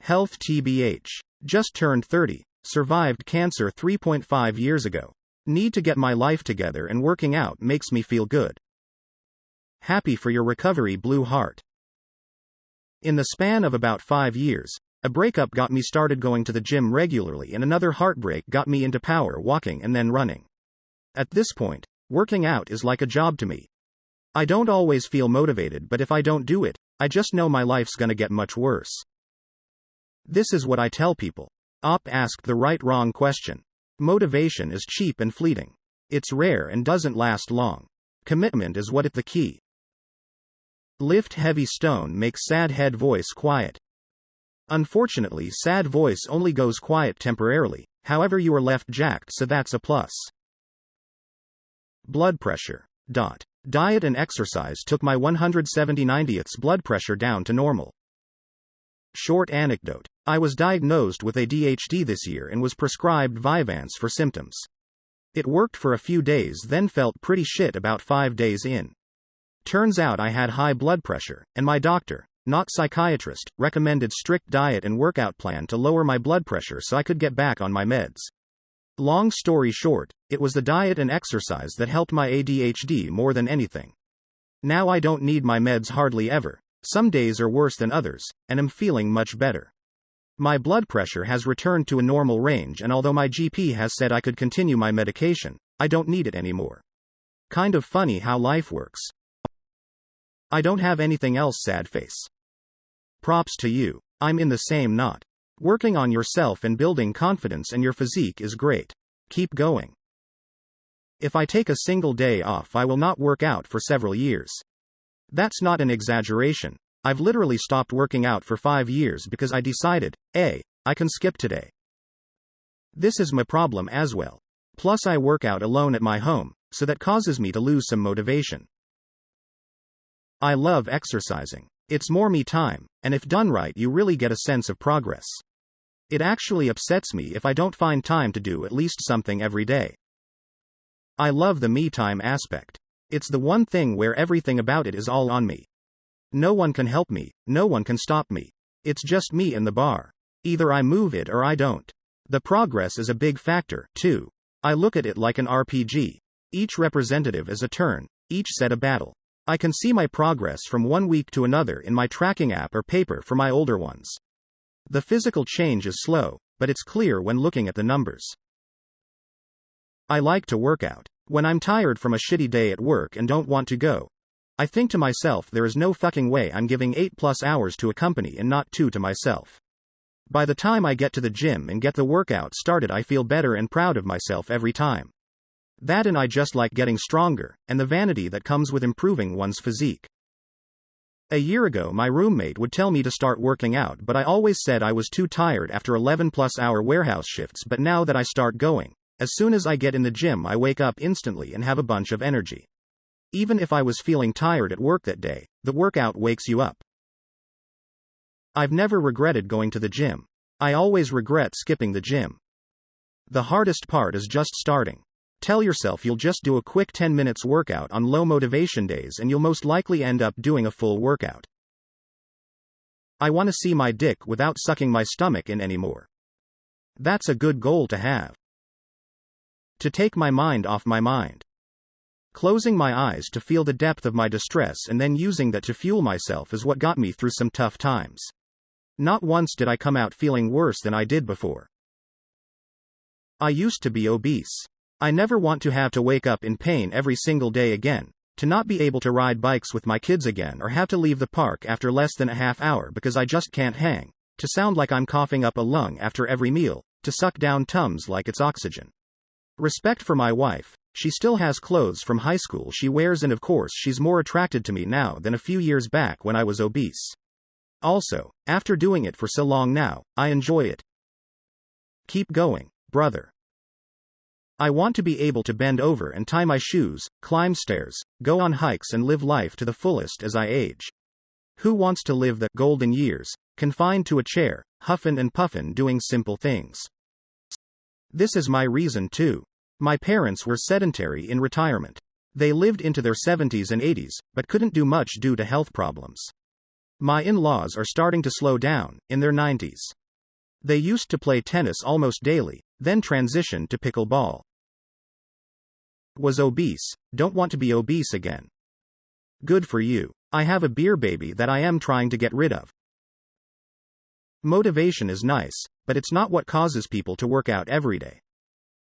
Health TBH. Just turned 30. Survived cancer 3.5 years ago. Need to get my life together and working out makes me feel good. Happy for your recovery, Blue Heart. In the span of about 5 years, a breakup got me started going to the gym regularly and another heartbreak got me into power walking and then running. At this point, working out is like a job to me. I don't always feel motivated, but if I don't do it, I just know my life's gonna get much worse. This is what I tell people. Op asked the wrong question. Motivation is cheap and fleeting. It's rare and doesn't last long. Commitment is what is the key. Lift heavy stone makes sad head voice quiet. Unfortunately, sad voice only goes quiet temporarily, however you are left jacked, so that's a plus. Blood pressure. Diet and exercise took my 170/90ths blood pressure down to normal. Short anecdote. I was diagnosed with ADHD this year and was prescribed Vyvanse for symptoms. It worked for a few days, then felt pretty shit about 5 days in. Turns out I had high blood pressure, and my doctor, not psychiatrist, recommended strict diet and workout plan to lower my blood pressure so I could get back on my meds. Long story short, it was the diet and exercise that helped my ADHD more than anything. Now I don't need my meds hardly ever. Some days are worse than others, and I'm feeling much better. My blood pressure has returned to a normal range, and although my GP has said I could continue my medication, I don't need it anymore. Kind of funny how life works. I don't have anything else, sad face. Props to you. I'm in the same knot. Working on yourself and building confidence and your physique is great. Keep going. If I take a single day off, I will not work out for several years. That's not an exaggeration. I've literally stopped working out for 5 years because I decided, I can skip today. This is my problem as well. Plus I work out alone at my home, so that causes me to lose some motivation. I love exercising. It's more me time, and if done right you really get a sense of progress. It actually upsets me if I don't find time to do at least something every day. I love the me time aspect. It's the one thing where everything about it is all on me. No one can help me, no one can stop me. It's just me and the bar. Either I move it or I don't. The progress is a big factor, too. I look at it like an RPG. Each representative is a turn, each set a battle. I can see my progress from one week to another in my tracking app or paper for my older ones. The physical change is slow, but it's clear when looking at the numbers. I like to work out. When I'm tired from a shitty day at work and don't want to go, I think to myself, there is no fucking way I'm giving 8+ hours to a company and not 2 to myself. By the time I get to the gym and get the workout started, I feel better and proud of myself every time. That, and I just like getting stronger, and the vanity that comes with improving one's physique. A year ago my roommate would tell me to start working out, but I always said I was too tired after 11+ hour warehouse shifts. But now that I start going, as soon as I get in the gym I wake up instantly and have a bunch of energy. Even if I was feeling tired at work that day, the workout wakes you up. I've never regretted going to the gym. I always regret skipping the gym. The hardest part is just starting. Tell yourself you'll just do a quick 10 minutes workout on low motivation days and you'll most likely end up doing a full workout. I want to see my dick without sucking my stomach in anymore. That's a good goal to have. To take my mind off my mind. Closing my eyes to feel the depth of my distress and then using that to fuel myself is what got me through some tough times. Not once did I come out feeling worse than I did before. I used to be obese. I never want to have to wake up in pain every single day again, to not be able to ride bikes with my kids again or have to leave the park after less than a half hour because I just can't hang, to sound like I'm coughing up a lung after every meal, to suck down Tums like it's oxygen. Respect for my wife. She still has clothes from high school she wears, and of course she's more attracted to me now than a few years back when I was obese. Also, after doing it for so long now, I enjoy it. Keep going, brother. I want to be able to bend over and tie my shoes, climb stairs, go on hikes and live life to the fullest as I age. Who wants to live the golden years, confined to a chair, huffin' and puffin' doing simple things? This is my reason too. My parents were sedentary in retirement. They lived into their 70s and 80s, but couldn't do much due to health problems. My in-laws are starting to slow down, in their 90s. They used to play tennis almost daily, then transitioned to pickleball. Was obese, don't want to be obese again. Good for you. I have a beer baby that I am trying to get rid of. Motivation is nice, but it's not what causes people to work out every day.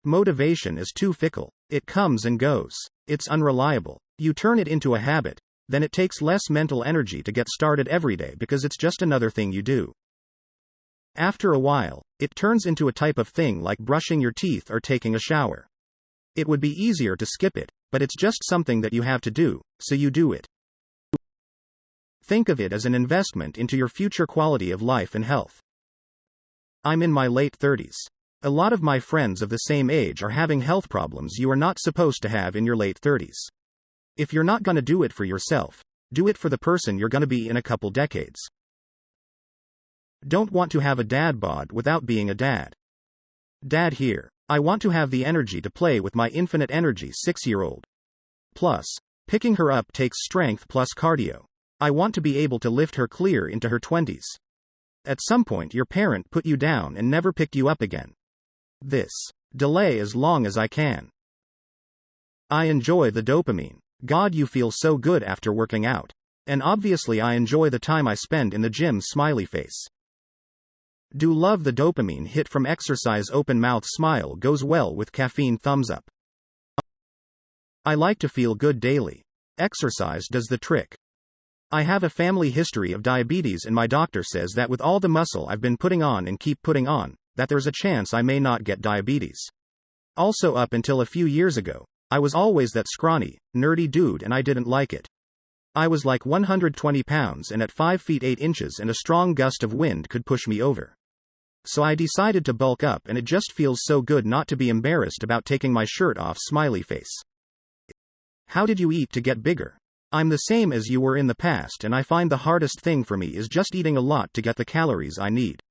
Motivation is too fickle. It comes and goes. It's unreliable. You turn it into a habit, then it takes less mental energy to get started every day because it's just another thing you do. After a while, it turns into a type of thing like brushing your teeth or taking a shower. It would be easier to skip it, but it's just something that you have to do, so you do it. Think of it as an investment into your future quality of life and health. I'm in my late 30s. A lot of my friends of the same age are having health problems you are not supposed to have in your late 30s. If you're not gonna do it for yourself, do it for the person you're gonna be in a couple decades. Don't want to have a dad bod without being a dad. Dad here. I want to have the energy to play with my infinite energy 6-year-old. Plus, picking her up takes strength plus cardio. I want to be able to lift her clear into her 20s. At some point your parent put you down and never picked you up again. This. Delay as long as I can. I enjoy the dopamine. God, you feel so good after working out. And obviously I enjoy the time I spend in the gym, smiley face. Do love the dopamine hit from exercise, open mouth smile goes well with caffeine, thumbs up. I like to feel good daily. Exercise does the trick. I have a family history of diabetes and my doctor says that with all the muscle I've been putting on and keep putting on, that there's a chance I may not get diabetes. Also, up until a few years ago, I was always that scrawny, nerdy dude and I didn't like it. I was like 120 pounds and at 5 feet 8 inches and a strong gust of wind could push me over. So I decided to bulk up and it just feels so good not to be embarrassed about taking my shirt off, smiley face. How did you eat to get bigger? I'm the same as you were in the past and I find the hardest thing for me is just eating a lot to get the calories I need.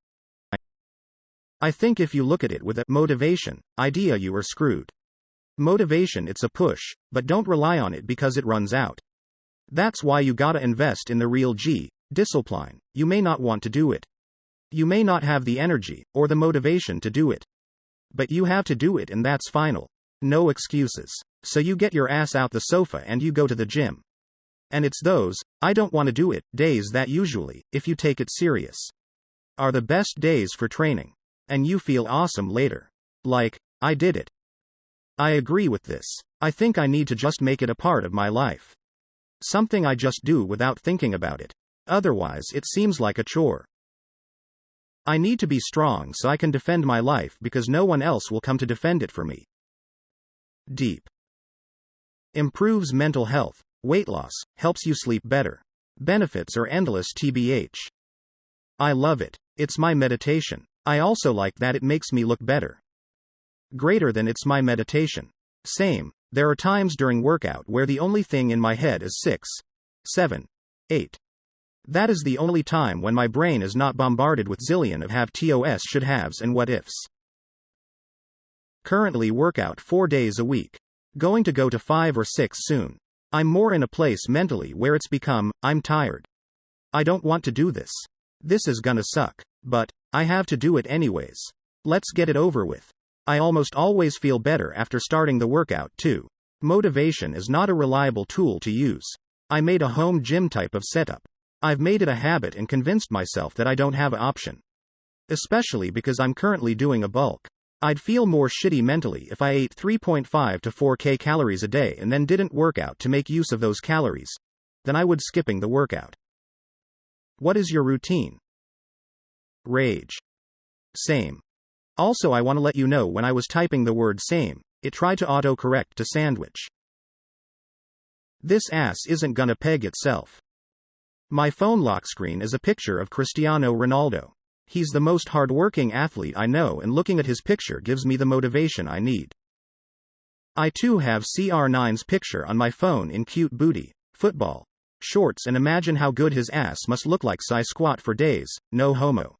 I think if you look at it with a motivation idea, you are screwed. Motivation, it's a push, but don't rely on it because it runs out. That's why you gotta invest in the real discipline. You may not want to do it. You may not have the energy or the motivation to do it. But you have to do it and that's final. No excuses. So you get your ass out the sofa and you go to the gym. And it's those, I don't want to do it, days that usually, if you take it serious, are the best days for training. And you feel awesome later. Like, I did it. I agree with this. I think I need to just make it a part of my life. Something I just do without thinking about it. Otherwise, it seems like a chore. I need to be strong so I can defend my life because no one else will come to defend it for me. Deep. Improves mental health, weight loss, helps you sleep better. Benefits are endless, tbh. I love it. It's my meditation. I also like that it makes me look better. Greater than it's my meditation. Same. There are times during workout where the only thing in my head is 6, 7, 8. That is the only time when my brain is not bombarded with zillion of have tos, should haves and what ifs. Currently workout 4 days a week. Going to go to 5 or 6 soon. I'm more in a place mentally where it's become, I'm tired. I don't want to do this. This is gonna suck. But I have to do it anyways. Let's get it over with. I almost always feel better after starting the workout too. Motivation is not a reliable tool to use. I made a home gym type of setup. I've made it a habit and convinced myself that I don't have an option. Especially because I'm currently doing a bulk. I'd feel more shitty mentally if I ate 3.5 to 4k calories a day and then didn't work out to make use of those calories than I would skipping the workout. What is your routine? Rage. Same. Also, I want to let you know when I was typing the word same, it tried to auto-correct to sandwich. This ass isn't gonna peg itself. My phone lock screen is a picture of Cristiano Ronaldo. He's the most hardworking athlete I know and looking at his picture gives me the motivation I need. I too have CR9's picture on my phone in cute booty, football, shorts and imagine how good his ass must look like, so I squat for days, no homo.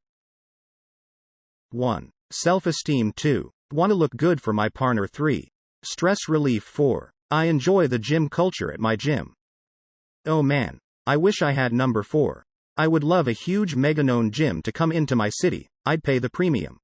1. Self-esteem. 2. Want to look good for my partner. 3. Stress relief. 4. I enjoy the gym culture at my gym. Oh man. I wish I had number 4. I would love a huge mega-known gym to come into my city, I'd pay the premium.